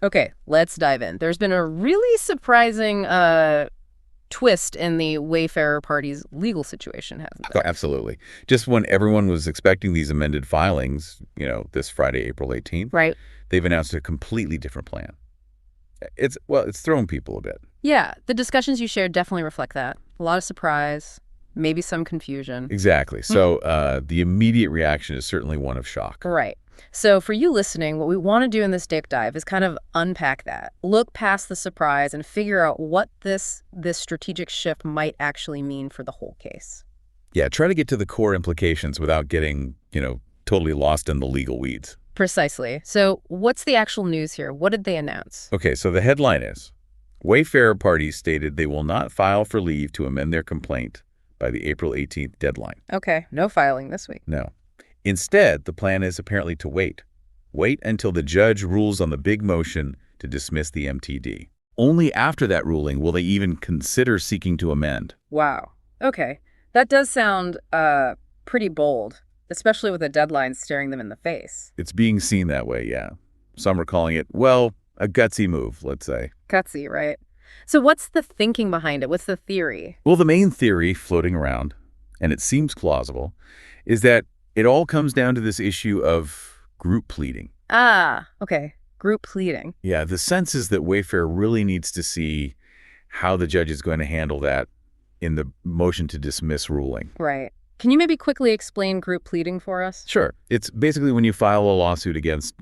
Okay, let's dive in. There's been a really surprising twist in the Wayfarer Parties legal situation, hasn't Oh, there? absolutely. Just when everyone was expecting these amended filings, this Friday, April 18th, Right. they've announced a completely different plan. It's thrown people a bit. Yeah, the discussions you shared definitely reflect that. A lot of surprise, maybe some confusion. Exactly. So the immediate reaction is certainly one of shock. Right. So for you listening, what we want to do in this deep dive is kind of unpack that, look past the surprise and figure out what this strategic shift might actually mean for the whole case. Yeah, try to get to the core implications without getting, totally lost in the legal weeds. Precisely. So what's the actual news here? What did they announce? Okay, so the headline is, Wayfarer Parties stated they will not file for leave to amend their complaint by the April 18th deadline. Okay, no filing this week. No. Instead, the plan is apparently to wait. Wait until the judge rules on the big motion to dismiss the MTD. Only after that ruling will they even consider seeking to amend. Wow. Okay. That does sound pretty bold, especially with a deadline staring them in the face. It's being seen that way, yeah. Some are calling it, well, a gutsy move, let's say. Gutsy, right? So what's the thinking behind it? What's the theory? Well, the main theory floating around, and it seems plausible, is that it all comes down to this issue of group pleading. Ah, okay. Group pleading. Yeah, the sense is that Wayfair really needs to see how the judge is going to handle that in the motion to dismiss ruling. Right. Can you maybe quickly explain group pleading for us? Sure. It's basically when you file a lawsuit against,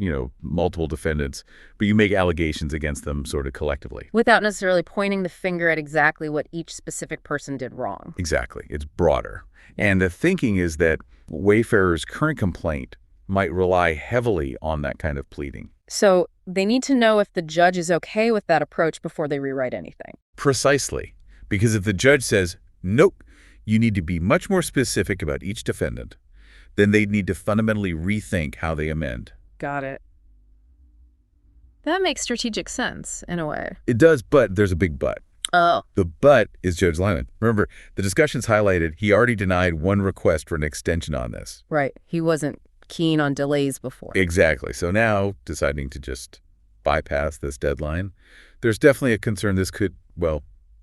multiple defendants, but you make allegations against them sort of collectively. Without necessarily pointing the finger at exactly what each specific person did wrong. Exactly. It's broader. And the thinking is that Wayfarer's current complaint might rely heavily on that kind of pleading. So they need to know if the judge is okay with that approach before they rewrite anything. Precisely. Because if the judge says, nope, you need to be much more specific about each defendant, then they need to fundamentally rethink how they amend. Got it. That makes strategic sense, in a way. It does, but there's a big but. Oh. The but is Judge Lyman. Remember, the discussions highlighted he already denied one request for an extension on this. Right. He wasn't keen on delays before. Exactly. So now, deciding to just bypass this deadline, there's definitely a concern this could,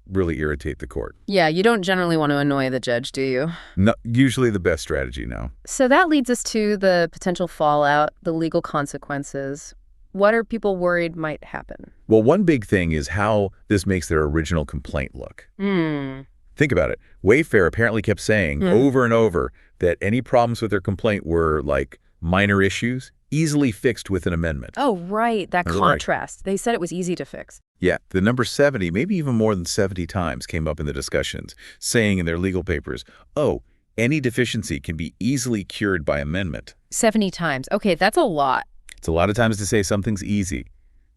really irritate the court. Yeah, you don't generally want to annoy the judge, do you? Not usually the best strategy, no. So that leads us to the potential fallout, the legal consequences. What are people worried might happen? Well, one big thing is how this makes their original complaint look. Think about it. Wayfair apparently kept saying over and over that any problems with their complaint were like minor issues, easily fixed with an amendment. Oh, right. That Right. contrast. They said it was easy to fix. Yeah, the number 70, maybe even more than 70 times came up in the discussions, saying in their legal papers, oh, any deficiency can be easily cured by amendment. 70 times. Okay, that's a lot. It's a lot of times to say something's easy.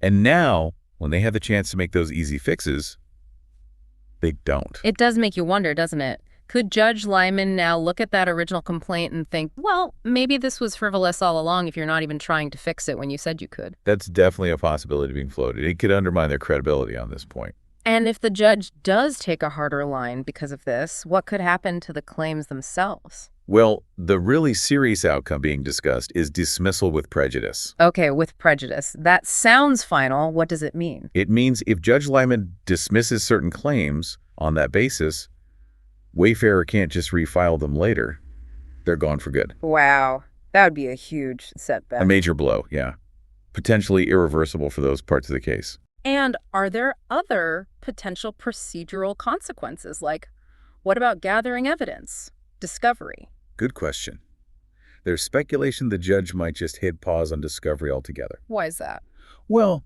And now, when they have the chance to make those easy fixes, they don't. It does make you wonder, doesn't it? Could Judge Lyman now look at that original complaint and think, well, maybe this was frivolous all along if you're not even trying to fix it when you said you could? That's definitely a possibility being floated. It could undermine their credibility on this point. And if the judge does take a harder line because of this, what could happen to the claims themselves? Well, the really serious outcome being discussed is dismissal with prejudice. Okay, with prejudice. That sounds final. What does it mean? It means if Judge Lyman dismisses certain claims on that basis, Wayfarer can't just refile them later. They're gone for good. Wow. That would be a huge setback. A major blow, yeah. Potentially irreversible for those parts of the case. And are there other potential procedural consequences? Like, what about gathering evidence, discovery? Good question. There's speculation the judge might just hit pause on discovery altogether. Why is that? Well,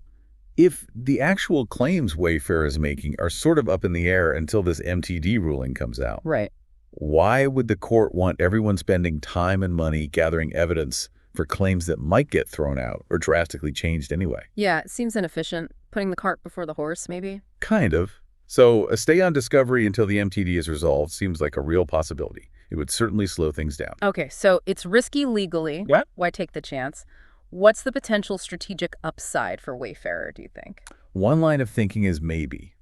if the actual claims Wayfarer is making are sort of up in the air until this MTD ruling comes out, Right. why would the court want everyone spending time and money gathering evidence for claims that might get thrown out or drastically changed anyway? Yeah, it seems inefficient. Putting the cart before the horse, maybe? Kind of. So a stay on discovery until the MTD is resolved seems like a real possibility. It would certainly slow things down. Okay, so it's risky legally. Yeah. Why take the chance? What's the potential strategic upside for Wayfarer, do you think? One line of thinking is maybe.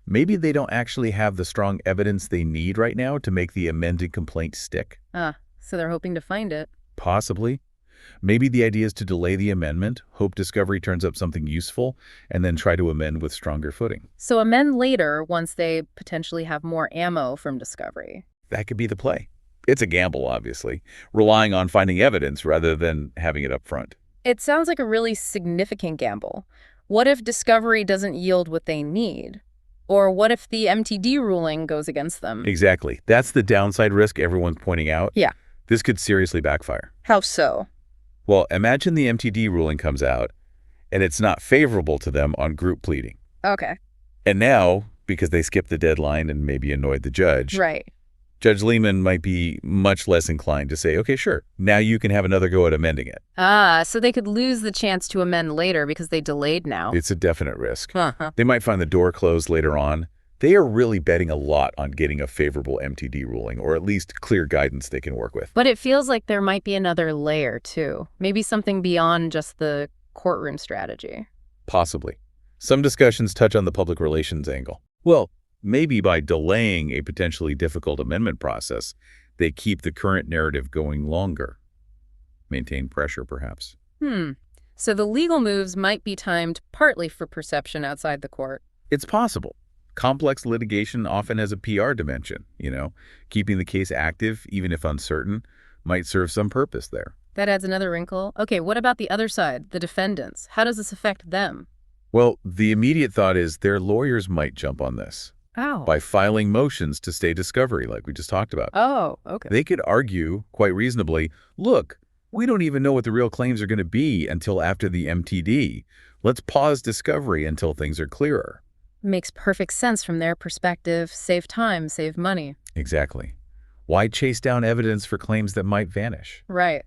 Maybe they don't actually have the strong evidence they need right now to make the amended complaint stick. So they're hoping to find it. Possibly. Maybe the idea is to delay the amendment, hope discovery turns up something useful, and then try to amend with stronger footing. So amend later once they potentially have more ammo from discovery. That could be the play. It's a gamble, obviously, relying on finding evidence rather than having it up front. It sounds like a really significant gamble. What if discovery doesn't yield what they need? Or what if the MTD ruling goes against them? Exactly. That's the downside risk everyone's pointing out. Yeah. This could seriously backfire. How so? Well, imagine the MTD ruling comes out, and it's not favorable to them on group pleading. Okay. And now, because they skipped the deadline and maybe annoyed the judge, Right. Judge Lehman might be much less inclined to say, okay, sure, now you can have another go at amending it. So they could lose the chance to amend later because they delayed now. It's a definite risk. Uh-huh. They might find the door closed later on. They are really betting a lot on getting a favorable MTD ruling, or at least clear guidance they can work with. But it feels like there might be another layer, too. Maybe something beyond just the courtroom strategy. Possibly. Some discussions touch on the public relations angle. Well, maybe by delaying a potentially difficult amendment process, they keep the current narrative going longer. Maintain pressure, perhaps. So the legal moves might be timed partly for perception outside the court. It's possible. Complex litigation often has a PR dimension, Keeping the case active, even if uncertain, might serve some purpose there. That adds another wrinkle. Okay, what about the other side, the defendants? How does this affect them? Well, the immediate thought is their lawyers might jump on this. Oh. By filing motions to stay discovery, like we just talked about. Oh, okay. They could argue, quite reasonably, look, we don't even know what the real claims are going to be until after the MTD. Let's pause discovery until things are clearer. Makes perfect sense from their perspective. Save time, save money. Exactly. Why chase down evidence for claims that might vanish? Right.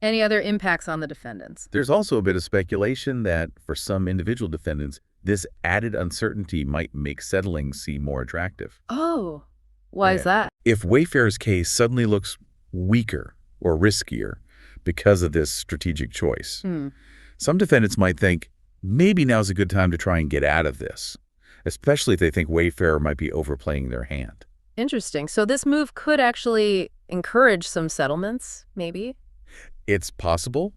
Any other impacts on the defendants? There's also a bit of speculation that, for some individual defendants, this added uncertainty might make settling seem more attractive. Oh, why is that? If Wayfarer's case suddenly looks weaker or riskier because of this strategic choice, some defendants might think, maybe now's a good time to try and get out of this, especially if they think Wayfarer might be overplaying their hand. Interesting. So this move could actually encourage some settlements, maybe? It's possible.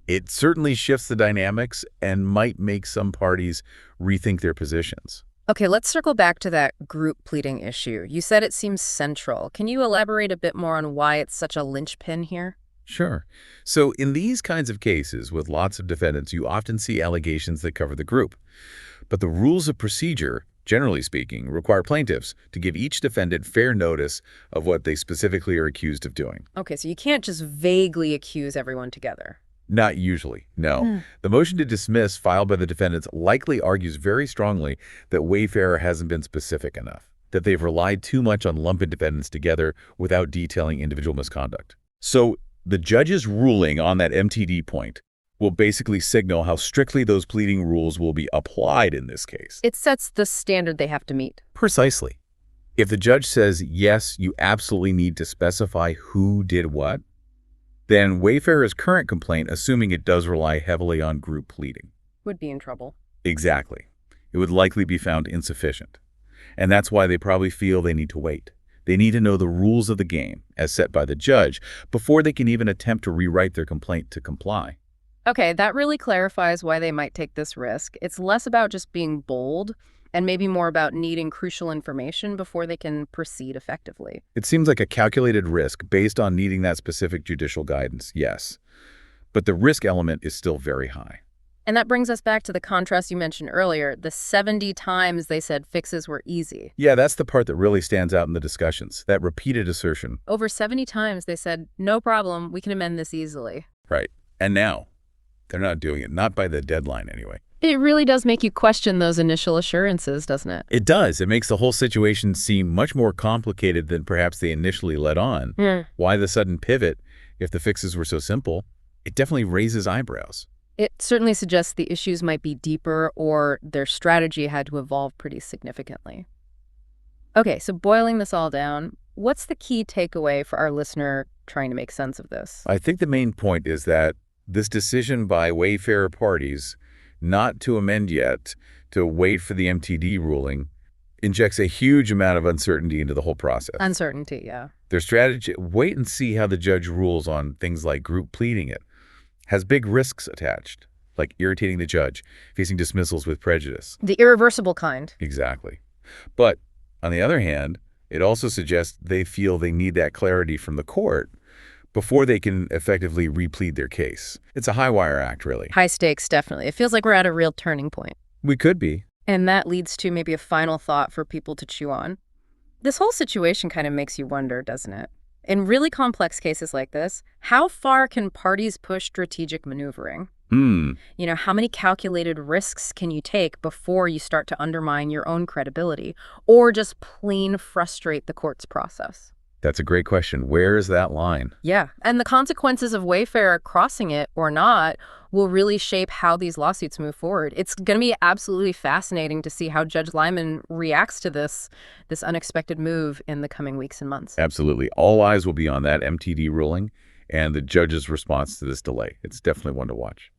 It certainly shifts the dynamics and might make some parties rethink their positions. Okay, let's circle back to that group pleading issue. You said it seems central. Can you elaborate a bit more on why it's such a linchpin here? Sure. So in these kinds of cases with lots of defendants, you often see allegations that cover the group. But the rules of procedure, generally speaking, require plaintiffs to give each defendant fair notice of what they specifically are accused of doing. Okay, so you can't just vaguely accuse everyone together. Not usually, no. The motion to dismiss filed by the defendants likely argues very strongly that Wayfarer hasn't been specific enough, that they've relied too much on lumping defendants together without detailing individual misconduct. So the judge's ruling on that MTD point will basically signal how strictly those pleading rules will be applied in this case. It sets the standard they have to meet. Precisely. If the judge says, yes, you absolutely need to specify who did what, then Wayfarer's current complaint, assuming it does rely heavily on group pleading, Would be in trouble. exactly, it would likely be found insufficient. And that's why they probably feel they need to wait. They need to know the rules of the game, as set by the judge, before they can even attempt to rewrite their complaint to comply. Okay, that really clarifies why they might take this risk. It's less about just being bold and maybe more about needing crucial information before they can proceed effectively. It seems like a calculated risk based on needing that specific judicial guidance, yes. But the risk element is still very high. And that brings us back to the contrast you mentioned earlier, the 70 times they said fixes were easy. Yeah, that's the part that really stands out in the discussions, that repeated assertion. Over 70 times they said, no problem, we can amend this easily. Right. And now, they're not doing it, not by the deadline anyway. It really does make you question those initial assurances, doesn't it? It does. It makes the whole situation seem much more complicated than perhaps they initially let on. Why the sudden pivot if the fixes were so simple? It definitely raises eyebrows. It certainly suggests the issues might be deeper or their strategy had to evolve pretty significantly. Okay, so boiling this all down, what's the key takeaway for our listener trying to make sense of this? I think the main point is that this decision by Wayfarer Parties not to amend yet, to wait for the MTD ruling, injects a huge amount of uncertainty into the whole process. Uncertainty, yeah. Their strategy, wait and see how the judge rules on things like group pleading it, has big risks attached, like irritating the judge, facing dismissals with prejudice. The irreversible kind. Exactly. But on the other hand, it also suggests they feel they need that clarity from the court before they can effectively replead their case. It's a high-wire act, really. High stakes, definitely. It feels like we're at a real turning point. We could be. And that leads to maybe a final thought for people to chew on. This whole situation kind of makes you wonder, doesn't it? In really complex cases like this, how far can parties push strategic maneuvering? How many calculated risks can you take before you start to undermine your own credibility or just plain frustrate the court's process? That's a great question. Where is that line? Yeah, and the consequences of Wayfarer crossing it or not will really shape how these lawsuits move forward. It's going to be absolutely fascinating to see how Judge Lyman reacts to this unexpected move in the coming weeks and months. Absolutely. All eyes will be on that MTD ruling and the judge's response to this delay. It's definitely one to watch.